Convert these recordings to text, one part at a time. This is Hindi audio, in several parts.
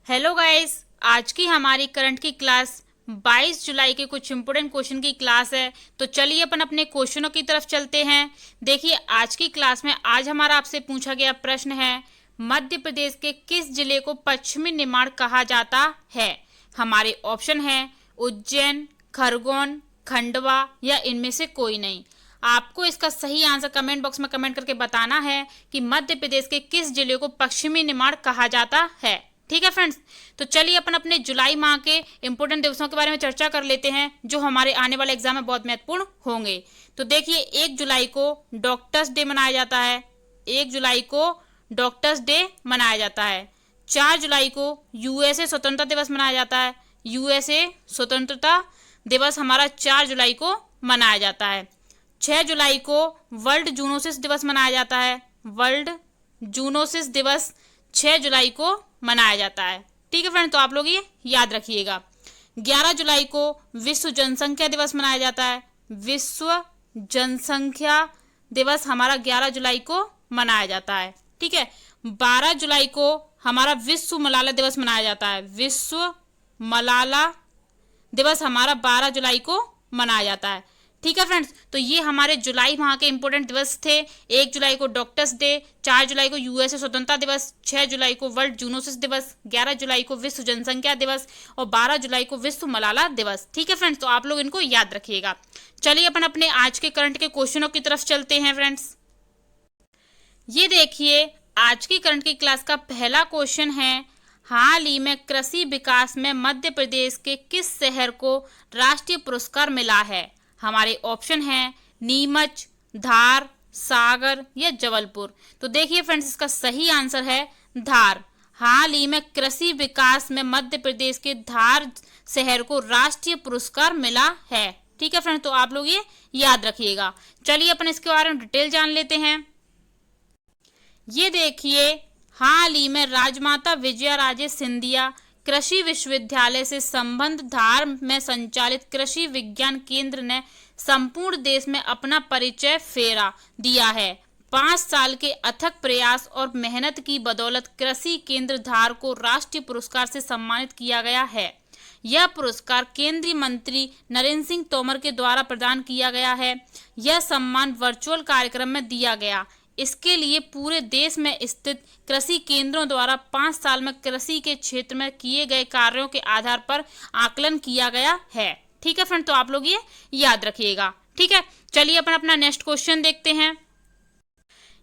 हेलो गाइस, आज की हमारी करंट की क्लास 22 जुलाई के कुछ इंपोर्टेंट क्वेश्चन की क्लास है। तो चलिए अपन अपने क्वेश्चनों की तरफ चलते हैं। देखिए, आज की क्लास में आज हमारा आपसे पूछा गया प्रश्न है, मध्य प्रदेश के किस जिले को पश्चिमी निमाड़ कहा जाता है। हमारे ऑप्शन है उज्जैन, खरगोन, खंडवा या इनमें से कोई नहीं। आपको इसका सही आंसर कमेंट बॉक्स में कमेंट करके बताना है कि मध्य प्रदेश के किस जिले को पश्चिमी निमाड़ कहा जाता है। ठीक है फ्रेंड्स, तो चलिए अपन अपने जुलाई माह के इंपोर्टेंट दिवसों के बारे में चर्चा कर लेते हैं जो हमारे आने वाले एग्जाम में बहुत महत्वपूर्ण होंगे। तो देखिए, 1 जुलाई को डॉक्टर्स डे मनाया जाता है। 1 जुलाई को डॉक्टर्स डे मनाया जाता है। 4 जुलाई को यूएसए स्वतंत्रता दिवस मनाया जाता है। यूएसए स्वतंत्रता दिवस हमारा 4 जुलाई को मनाया जाता है। 6 जुलाई को वर्ल्ड जूनोसिस दिवस मनाया जाता है। वर्ल्ड जूनोसिस दिवस 6 जुलाई को मनाया जाता है। ठीक है फ्रेंड, तो आप लोग ये याद रखिएगा। 11 जुलाई को विश्व जनसंख्या दिवस मनाया जाता है। विश्व जनसंख्या दिवस हमारा 11 जुलाई को मनाया जाता है। ठीक है, 12 जुलाई को हमारा विश्व मलाला दिवस मनाया जाता है। विश्व मलाला दिवस हमारा 12 जुलाई को मनाया जाता है। ठीक है फ्रेंड्स, तो ये हमारे जुलाई माह के इंपोर्टेंट दिवस थे। 1 जुलाई को डॉक्टर्स डे, 4 जुलाई को यूएसए स्वतंत्रता दिवस, 6 जुलाई को वर्ल्ड जूनोसिस दिवस, 11 जुलाई को विश्व जनसंख्या दिवस और 12 जुलाई को विश्व मलाला दिवस। ठीक है फ्रेंड्स, तो आप लोग इनको याद रखिएगा। चलिए अपन अपने आज के करंट के क्वेश्चनों की तरफ चलते हैं फ्रेंड्स। ये देखिए, आज की करंट की क्लास का पहला क्वेश्चन है, हाल ही में कृषि विकास में मध्य प्रदेश के किस शहर को राष्ट्रीय पुरस्कार मिला है। हमारे ऑप्शन हैं नीमच, धार, सागर या जबलपुर। तो देखिए फ्रेंड्स, इसका सही आंसर है धार। हाल ही में कृषि विकास में मध्य प्रदेश के धार शहर को राष्ट्रीय पुरस्कार मिला है। ठीक है फ्रेंड्स, तो आप लोग ये याद रखिएगा। चलिए अपन इसके बारे में डिटेल जान लेते हैं। ये देखिए, हाल ही में राजमाता विजयाराजे सिंधिया कृषि विश्वविद्यालय से संबंध धार में संचालित कृषि विज्ञान केंद्र ने संपूर्ण देश में अपना परिचय फेरा दिया है। 5 साल के अथक प्रयास और मेहनत की बदौलत कृषि केंद्र धार को राष्ट्रीय पुरस्कार से सम्मानित किया गया है। यह पुरस्कार केंद्रीय मंत्री नरेंद्र सिंह तोमर के द्वारा प्रदान किया गया है। यह सम्मान वर्चुअल कार्यक्रम में दिया गया। इसके लिए पूरे देश में स्थित कृषि केंद्रों द्वारा 5 साल में कृषि के क्षेत्र में किए गए कार्यों के आधार पर आकलन किया गया है। ठीक है फ्रेंड, तो आप लोग ये याद रखिएगा। ठीक है, चलिए अपन अपना नेक्स्ट क्वेश्चन देखते हैं।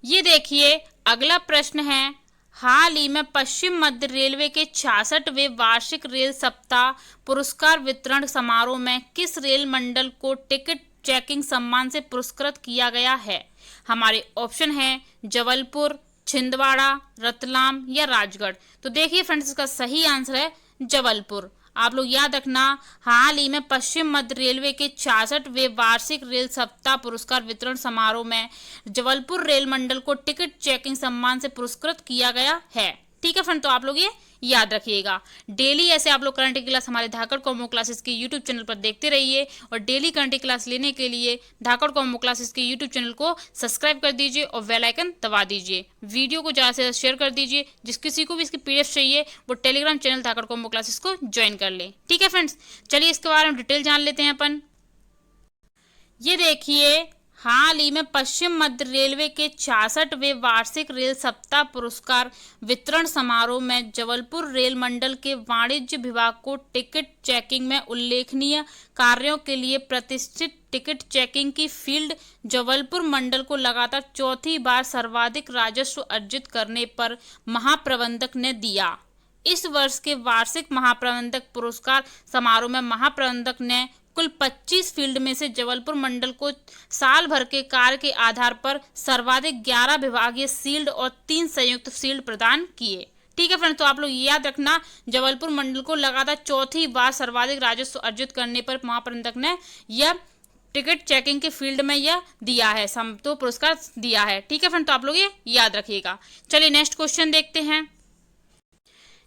ये देखिए, अगला प्रश्न है, हाल ही में पश्चिम मध्य रेलवे के 66वें वार्षिक रेल सप्ताह पुरस्कार वितरण समारोह में किस रेल मंडल को टिकट चेकिंग सम्मान से पुरस्कृत किया गया है। हमारे ऑप्शन हैं जबलपुर, छिंदवाड़ा, रतलाम या राजगढ़। तो देखिए फ्रेंड्स, इसका सही आंसर है जबलपुर। आप लोग याद रखना, हाल ही में पश्चिम मध्य रेलवे के 66वें वार्षिक रेल सप्ताह पुरस्कार वितरण समारोह में जबलपुर रेल मंडल को टिकट चेकिंग सम्मान से पुरस्कृत किया गया है। ठीक है फ्रेंड, तो आप लोग ये याद रखिएगा। डेली ऐसे आप लोग करंट की क्लास हमारे धाकड़ कॉम्बो क्लासेस के यूट्यूब चैनल पर देखते रहिए और डेली करंट की क्लास लेने के लिए धाकड़ कॉम्बो क्लासेस के यूट्यूब चैनल को सब्सक्राइब कर दीजिए और बेल आइकन दबा दीजिए। वीडियो को ज़्यादा से ज़्यादा शेयर कर दीजिए। जिस किसी को भी इसकी पीडीएफ चाहिए वो टेलीग्राम चैनल धाकड़ कॉम्बो क्लासेस को ज्वाइन कर ले। ठीक है फ्रेंड्स, चलिए इसके बारे में डिटेल जान लेते हैं अपन। ये देखिए, हाल ही में पश्चिम मध्य रेलवे के 66वें वार्षिक रेल सप्ताह पुरस्कार वितरण समारोह में जबलपुर रेल मंडल के वाणिज्य विभाग को टिकट चेकिंग में उल्लेखनीय कार्यों के लिए प्रतिष्ठित टिकट चेकिंग की फील्ड जबलपुर मंडल को लगातार चौथी बार सर्वाधिक राजस्व अर्जित करने पर महाप्रबंधक ने दिया। इस वर्ष के वार्षिक महाप्रबंधक पुरस्कार समारोह में महाप्रबंधक ने कुल 25 फील्ड में से जबलपुर मंडल को साल भर के कार्य के आधार पर सर्वाधिक 11 विभागीय शील्ड और 3 संयुक्त शील्ड प्रदान किए। ठीक है फ्रेंड्स, तो आप लोग याद रखना, जबलपुर मंडल को लगातार चौथी बार सर्वाधिक राजस्व अर्जित करने पर महाप्रबंधक ने यह टिकट चेकिंग के फील्ड में यह दिया है, तो पुरस्कार दिया है। ठीक है फ्रेंड, तो आप लोग ये याद रखिएगा। चलिए नेक्स्ट क्वेश्चन देखते हैं।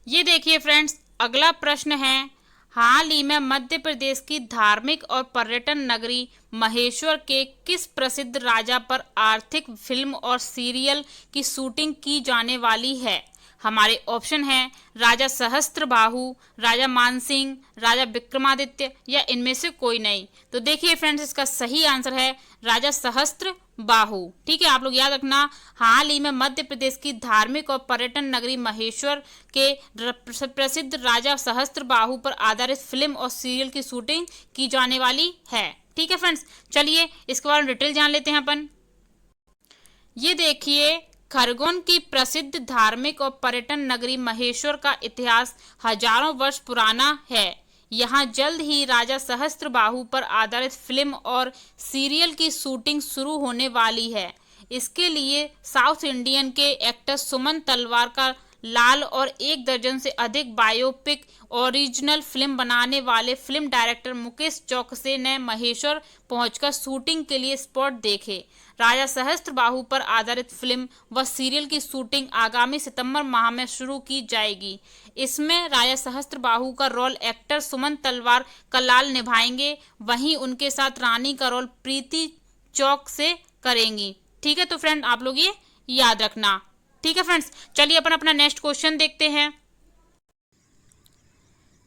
ये देखिए फ्रेंड्स, अगला प्रश्न है, हाल ही में मध्य प्रदेश की धार्मिक और पर्यटन नगरी महेश्वर के किस प्रसिद्ध राजा पर आर्थिक फिल्म और सीरियल की शूटिंग की जाने वाली है। हमारे ऑप्शन हैं राजा सहस्त्रबाहु, राजा मानसिंह, राजा विक्रमादित्य या इनमें से कोई नहीं। तो देखिए फ्रेंड्स, इसका सही आंसर है राजा सहस्त्रबाहु। ठीक है, आप लोग याद रखना। हाल ही में मध्य प्रदेश की धार्मिक और पर्यटन नगरी महेश्वर के प्रसिद्ध राजा सहस्त्रबाहु पर आधारित फिल्म और सीरियल की शूटिंग की जाने वाली है। ठीक है फ्रेंड्स, चलिए इसके बारे में डिटेल जान लेते हैं अपन। ये देखिए, खरगोन की प्रसिद्ध धार्मिक और पर्यटन नगरी महेश्वर का इतिहास हजारों वर्ष पुराना है। यहाँ जल्द ही राजा सहस्त्रबाहु पर आधारित फिल्म और सीरियल की शूटिंग शुरू होने वाली है। इसके लिए साउथ इंडियन के एक्टर सुमन तलवार का लाल और 1 दर्जन से अधिक बायोपिक ओरिजिनल फिल्म बनाने वाले फिल्म डायरेक्टर मुकेश चौकसे ने महेश्वर पहुंचकर शूटिंग के लिए स्पॉट देखे। राजा सहस्त्रबाहु पर आधारित फिल्म व सीरियल की शूटिंग आगामी सितंबर माह में शुरू की जाएगी। इसमें राजा सहस्त्रबाहु का रोल एक्टर सुमन तलवार कलाल निभाएंगे, वहीं उनके साथ रानी का रोल प्रीति चौक से करेंगी। ठीक है, तो फ्रेंड आप लोग ये याद रखना। ठीक है फ्रेंड्स, चलिए अपन अपना नेक्स्ट क्वेश्चन देखते हैं।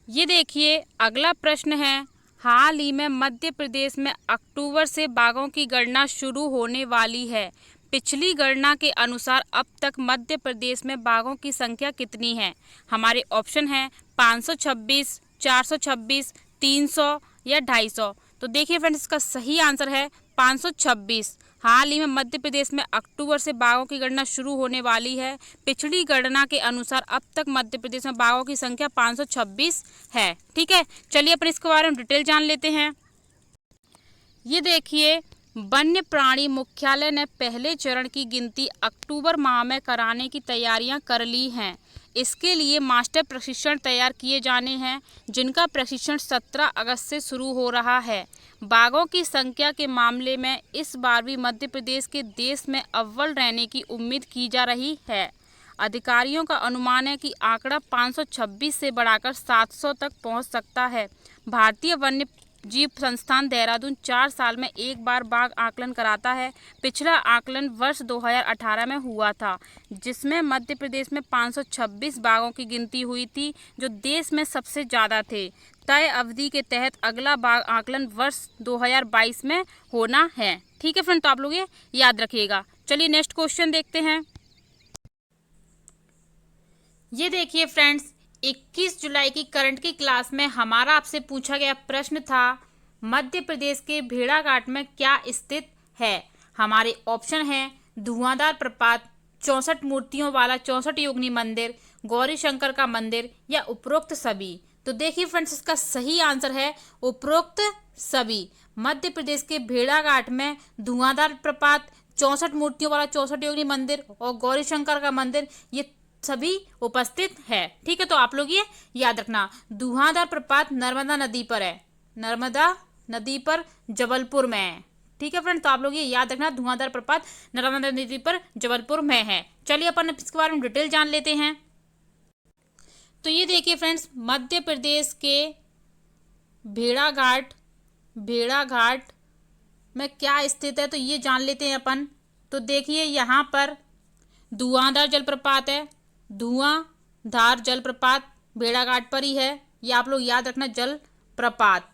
ये देखिए, अगला प्रश्न है, हाल ही में मध्य प्रदेश में अक्टूबर से बाघों की गणना शुरू होने वाली है। पिछली गणना के अनुसार अब तक मध्य प्रदेश में बाघों की संख्या कितनी है? हमारे ऑप्शन हैं 526, 426, 300 या 250। तो देखिए फ्रेंड्स, इसका सही आंसर है 526। हाल ही में मध्य प्रदेश में अक्टूबर से बाघों की गणना शुरू होने वाली है। पिछली गणना के अनुसार अब तक मध्य प्रदेश में बाघों की संख्या 526 है। ठीक है, चलिए अपन इसके बारे में डिटेल जान लेते हैं। ये देखिए, वन्य प्राणी मुख्यालय ने पहले चरण की गिनती अक्टूबर माह में कराने की तैयारियां कर ली हैं। इसके लिए मास्टर प्रशिक्षण तैयार किए जाने हैं, जिनका प्रशिक्षण 17 अगस्त से शुरू हो रहा है। बाघों की संख्या के मामले में इस बार भी मध्य प्रदेश के देश में अव्वल रहने की उम्मीद की जा रही है। अधिकारियों का अनुमान है कि आंकड़ा 526 से बढ़ाकर 700 तक पहुंच सकता है। भारतीय वन्य जीव संस्थान देहरादून 4 साल में एक बार बाघ आकलन कराता है। पिछला आकलन वर्ष 2018 में हुआ था, जिसमें मध्य प्रदेश में 526 बाघों की गिनती हुई थी, जो देश में सबसे ज़्यादा थे। तय अवधि के तहत अगला बाघ आकलन वर्ष 2022 में होना है। ठीक है फ्रेंड, तो आप लोग ये याद रखिएगा। चलिए नेक्स्ट क्वेश्चन देखते हैं। ये देखिए फ्रेंड्स, 21 जुलाई की करंट की क्लास में हमारा आपसे पूछा गया प्रश्न था, मध्य प्रदेश के भेड़ाघाट में क्या स्थित है? हमारे ऑप्शन हैं धुआंधार प्रपात, 64 मूर्तियों वाला 64 योगिनी मंदिर, गौरी शंकर का मंदिर या उपरोक्त सभी। तो देखिए फ्रेंड्स, इसका सही आंसर है उपरोक्त सभी। मध्य प्रदेश के भेड़ाघाट में धुआंधार प्रपात, 64 मूर्तियों वाला 64 योगिनी मंदिर और गौरी शंकर का मंदिर, ये सभी उपस्थित है। ठीक है, तो आप लोग ये याद रखना। धुआंधार प्रपात नर्मदा नदी पर है, नर्मदा नदी पर जबलपुर में है। ठीक है फ्रेंड, तो आप लोग ये याद रखना, धुआंधार प्रपात नर्मदा नदी पर जबलपुर में है। चलिए अपन इसके बारे में डिटेल जान लेते हैं। तो ये देखिए फ्रेंड्स, मध्य प्रदेश के भेड़ाघाट में क्या स्थित है, तो ये जान लेते हैं अपन। तो देखिए, यहाँ पर धुआंधार जलप्रपात है, धुआंधार जलप्रपात भेड़ाघाट पर ही है। ये आप लोग याद रखना, जलप्रपात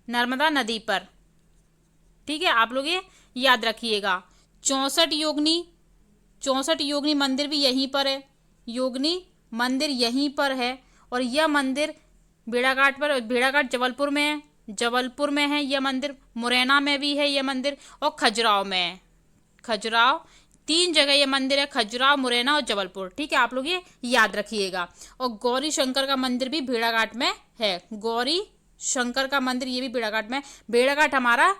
नर्मदा नदी पर। ठीक है, आप लोग ये याद रखिएगा। 64 योगिनी मंदिर भी यहीं पर है, योगिनी मंदिर यहीं पर है। और यह मंदिर भेड़ाघाट जबलपुर में है, यह मंदिर मुरैना में भी है यह मंदिर, और खजुराहो में है। खजुराहो, 3 जगह ये मंदिर है, खजुराहो, मुरैना और जबलपुर। ठीक है, आप लोग ये याद रखिएगा। और गौरी शंकर का मंदिर भी भेड़ाघाट में है, गौरी शंकर का मंदिर ये भी भेड़ाघाट में। भेड़ाघाट हमारा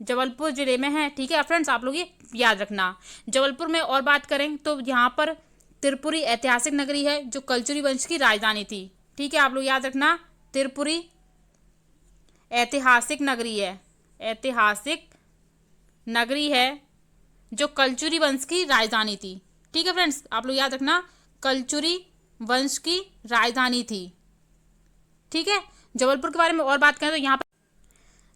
जबलपुर जिले में है। ठीक है फ्रेंड्स, आप लोग ये याद रखना। जबलपुर में और बात करें तो यहाँ पर त्रिपुरी ऐतिहासिक नगरी है, जो कलचुरी वंश की राजधानी थी। ठीक है, आप लोग याद रखना, त्रिपुरी ऐतिहासिक नगरी है जो कलचुरी वंश की राजधानी थी। ठीक है फ्रेंड्स, आप लोग याद रखना, कलचुरी वंश की राजधानी थी। ठीक है, जबलपुर के बारे में और बात करें तो यहाँ पर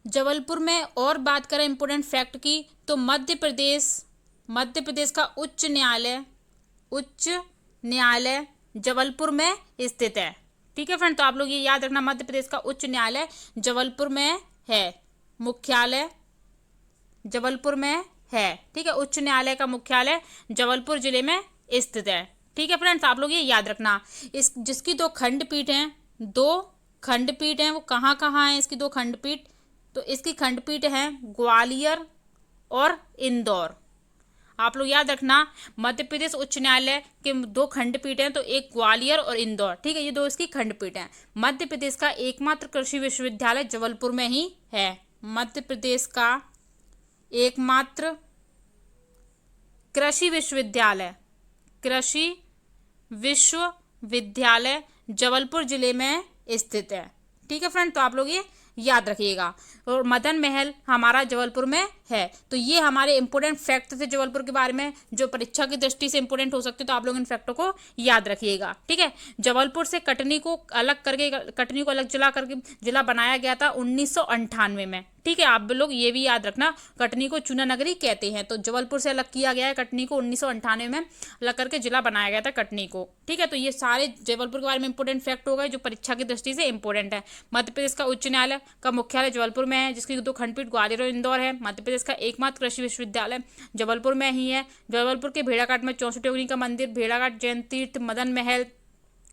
जबलपुर में और बात करें इंपोर्टेंट फैक्ट की, तो मध्य प्रदेश का उच्च न्यायालय जबलपुर में स्थित है। ठीक है फ्रेंड, तो आप लोग ये याद रखना, मध्य प्रदेश का उच्च न्यायालय जबलपुर में है, मुख्यालय जबलपुर में है। ठीक है, उच्च न्यायालय का मुख्यालय जबलपुर जिले में स्थित है। ठीक है फ्रेंड्स, आप लोग ये याद रखना। इस जिसकी दो खंडपीठ हैं, वो कहाँ कहाँ हैं इसकी दो खंडपीठ? तो इसकी खंडपीठ है ग्वालियर और इंदौर। आप लोग याद रखना, मध्य प्रदेश उच्च न्यायालय के दो खंडपीठ हैं, तो एक ग्वालियर और इंदौर। ठीक है, ये दो इसकी खंडपीठ हैं। मध्य प्रदेश का एकमात्र कृषि विश्वविद्यालय जबलपुर में ही है। मध्य प्रदेश का एकमात्र कृषि विश्वविद्यालय जबलपुर जिले में स्थित है। ठीक है फ्रेंड, तो आप लोग ये याद रखिएगा। और मदन महल हमारा जबलपुर में है। तो ये हमारे इंपोर्टेंट फैक्ट थे जबलपुर के बारे में, जो परीक्षा की दृष्टि से इंपोर्टेंट हो सकते, तो आप लोग इन फैक्टों को याद रखिएगा। ठीक है, जबलपुर से कटनी को अलग जिला बनाया गया था 1998 में। ठीक है, आप लोग ये भी याद रखना, कटनी को चूना नगरी कहते हैं। तो जबलपुर से अलग किया गया है कटनी को, 1998 में अलग करके जिला बनाया गया था कटनी को। ठीक है, तो ये सारे जबलपुर के बारे में इंपोर्टेंट फैक्ट हो गए जो परीक्षा की दृष्टि से इंपोर्टेंट है। मध्य प्रदेश का उच्च न्यायालय का मुख्यालय जबलपुर में है, जिसकी दो खंडपीठ ग्वालियर और इंदौर है। मध्य प्रदेश का एकमात्र कृषि विश्वविद्यालय जबलपुर में ही है। जबलपुर के भेड़ाघाट में 64 योगिनी का मंदिर, भेड़ाघाट जैन तीर्थ, मदन महल,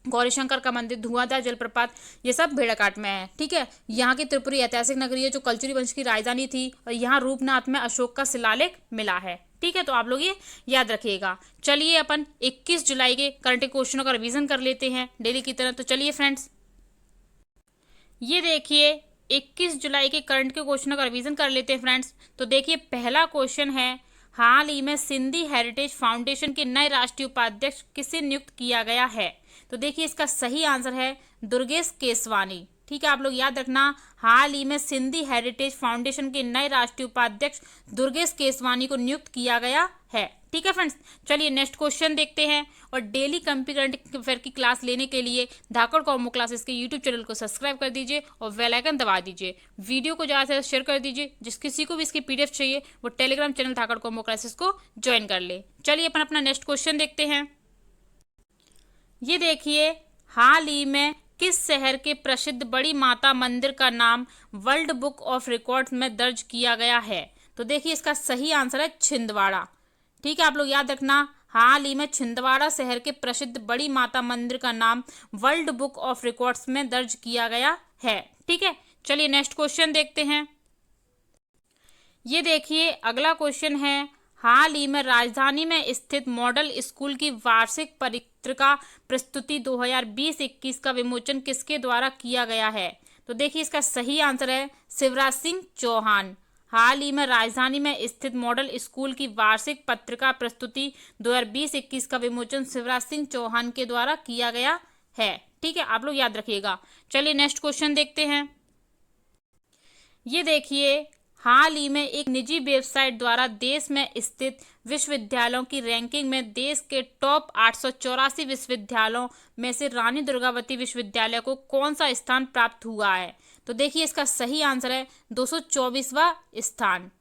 गौरीशंकर का मंदिर, धुआंधार जलप्रपात, ये सब भेड़ाघाट में है। ठीक है, यहाँ की त्रिपुरी ऐतिहासिक नगरी है जो कलचुरी वंश की राजधानी थी, और यहाँ रूपनाथ में अशोक का शिलालेख मिला है। ठीक है, तो आप लोग ये याद रखिएगा। चलिए अपन 21 जुलाई के करंट क्वेश्चनों का रिवीजन कर लेते हैं डेली की तरह। तो चलिए फ्रेंड्स, ये देखिए 21 जुलाई के करंट के क्वेश्चनों का रिवीजन कर लेते हैं फ्रेंड्स। तो देखिए पहला क्वेश्चन है, हाल ही में सिंधी हेरिटेज फाउंडेशन के नए राष्ट्रीय उपाध्यक्ष किसे नियुक्त किया गया है? तो देखिए इसका सही आंसर है दुर्गेश केसवानी। ठीक है, आप लोग याद रखना, हाल ही में सिंधी हेरिटेज फाउंडेशन के नए राष्ट्रीय उपाध्यक्ष दुर्गेश केसवानी को नियुक्त किया गया है। ठीक है फ्रेंड्स, चलिए नेक्स्ट क्वेश्चन देखते हैं। और डेली करंट अफेयर की क्लास लेने के लिए धाकड़ कॉम्बो क्लासेस के यूट्यूब चैनल को सब्सक्राइब कर दीजिए और बेल आइकन दबा दीजिए। वीडियो को ज़्यादा से ज़्यादा शेयर कर दीजिए, जिस किसी को भी इसकी पीडीएफ चाहिए वो टेलीग्राम चैनल धाकड़ कॉम्बो क्लासेस को ज्वाइन कर ले। चलिए अपन अपना नेक्स्ट क्वेश्चन देखते हैं। ये देखिए, हाल ही में किस शहर के प्रसिद्ध बड़ी माता मंदिर का नाम वर्ल्ड बुक ऑफ रिकॉर्ड्स में दर्ज किया गया है? तो देखिए इसका सही आंसर है छिंदवाड़ा। ठीक है, आप लोग याद रखना, हाल ही में छिंदवाड़ा शहर के प्रसिद्ध बड़ी माता मंदिर का नाम वर्ल्ड बुक ऑफ रिकॉर्ड्स में दर्ज किया गया है। ठीक है, चलिए नेक्स्ट क्वेश्चन देखते हैं। ये देखिए अगला क्वेश्चन है, हाल ही में राजधानी में स्थित मॉडल स्कूल की वार्षिक पत्रिका प्रस्तुति 2020-21 का विमोचन किसके द्वारा किया गया है? तो देखिए इसका सही आंसर है शिवराज सिंह चौहान। हाल ही में राजधानी में स्थित मॉडल स्कूल की वार्षिक पत्रिका प्रस्तुति 2020-21 का विमोचन शिवराज सिंह चौहान के द्वारा किया गया है। ठीक है, आप लोग याद रखिएगा। चलिए नेक्स्ट क्वेश्चन देखते हैं। ये देखिए, हाल ही में एक निजी वेबसाइट द्वारा देश में स्थित विश्वविद्यालयों की रैंकिंग में देश के टॉप 884 विश्वविद्यालयों में से रानी दुर्गावती विश्वविद्यालय को कौन सा स्थान प्राप्त हुआ है? तो देखिए इसका सही आंसर है 224वां स्थान।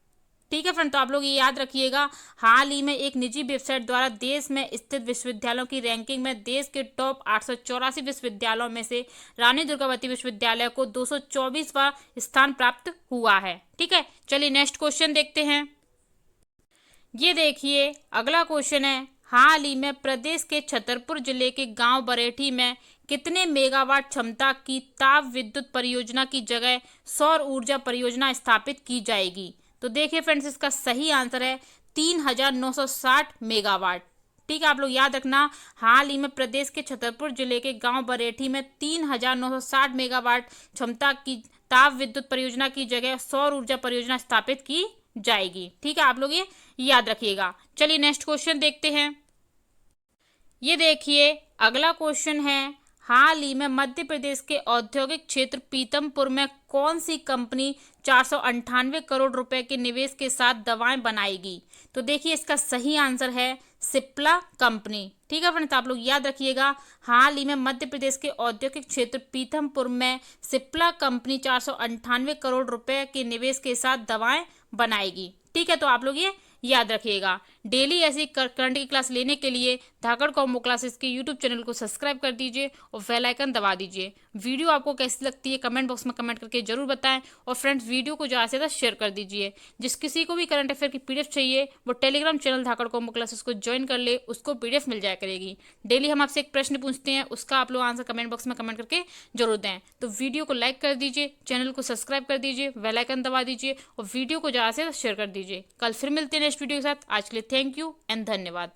ठीक है फ्रेंड, तो आप लोग ये याद रखिएगा, हाल ही में एक निजी वेबसाइट द्वारा देश में स्थित विश्वविद्यालयों की रैंकिंग में देश के टॉप 884 विश्वविद्यालयों में से रानी दुर्गावती विश्वविद्यालय को 224वां स्थान प्राप्त हुआ है। ठीक है, चलिए नेक्स्ट क्वेश्चन देखते हैं। ये देखिए अगला क्वेश्चन है, हाल ही में प्रदेश के छतरपुर जिले के गांव बरेठी में कितने मेगावाट क्षमता की ताप विद्युत परियोजना की जगह सौर ऊर्जा परियोजना स्थापित की जाएगी? तो देखिए फ्रेंड्स, इसका सही आंसर है 3960 मेगावाट। ठीक है, आप लोग याद रखना, हाल ही में प्रदेश के छतरपुर जिले के गांव बरेठी में 3960 मेगावाट क्षमता की ताप विद्युत परियोजना की जगह सौर ऊर्जा परियोजना स्थापित की जाएगी। ठीक है, आप लोग ये याद रखिएगा। चलिए नेक्स्ट क्वेश्चन देखते हैं। ये देखिए अगला क्वेश्चन है, हाल ही में मध्य प्रदेश के औद्योगिक क्षेत्र पीतमपुर में कौन सी कंपनी 498 करोड़ रुपए के निवेश के साथ दवाएं बनाएगी? तो देखिए इसका सही आंसर है सिप्ला कंपनी। ठीक है फ्रेंड्स, आप लोग याद रखिएगा, हाल ही में मध्य प्रदेश के औद्योगिक क्षेत्र पीतमपुर में सिप्ला कंपनी 498 करोड़ रुपए के निवेश के साथ दवाएं बनाएगी। ठीक है, तो आप लोग ये याद रखिएगा। डेली ऐसी करंट की क्लास लेने के लिए धाकड़ कॉम्बो क्लासेस के यूट्यूब चैनल को सब्सक्राइब कर दीजिए और बेल आइकन दबा दीजिए। वीडियो आपको कैसी लगती है कमेंट बॉक्स में कमेंट करके जरूर बताएं और फ्रेंड्स वीडियो को ज़्यादा से ज़्यादा शेयर कर दीजिए। जिस किसी को भी करंट अफेयर की पीडीएफ चाहिए वो टेलीग्राम चैनल धाकड़ कॉम्बो क्लासेस को ज्वाइन कर ले, उसको पीडीएफ मिल जाया करेगी। डेली हम आपसे एक प्रश्न पूछते हैं, उसका आप लोग आंसर कमेंट बॉक्स में कमेंट करके जरूर दें। तो वीडियो को लाइक कर दीजिए, चैनल को सब्सक्राइब कर दीजिए, बेल आइकन दबा दीजिए और वीडियो को ज़्यादा से ज़्यादा शेयर कर दीजिए। कल फिर मिलते हैं नेक्स्ट वीडियो के साथ। आज के लिए थैंक यू एंड धन्यवाद।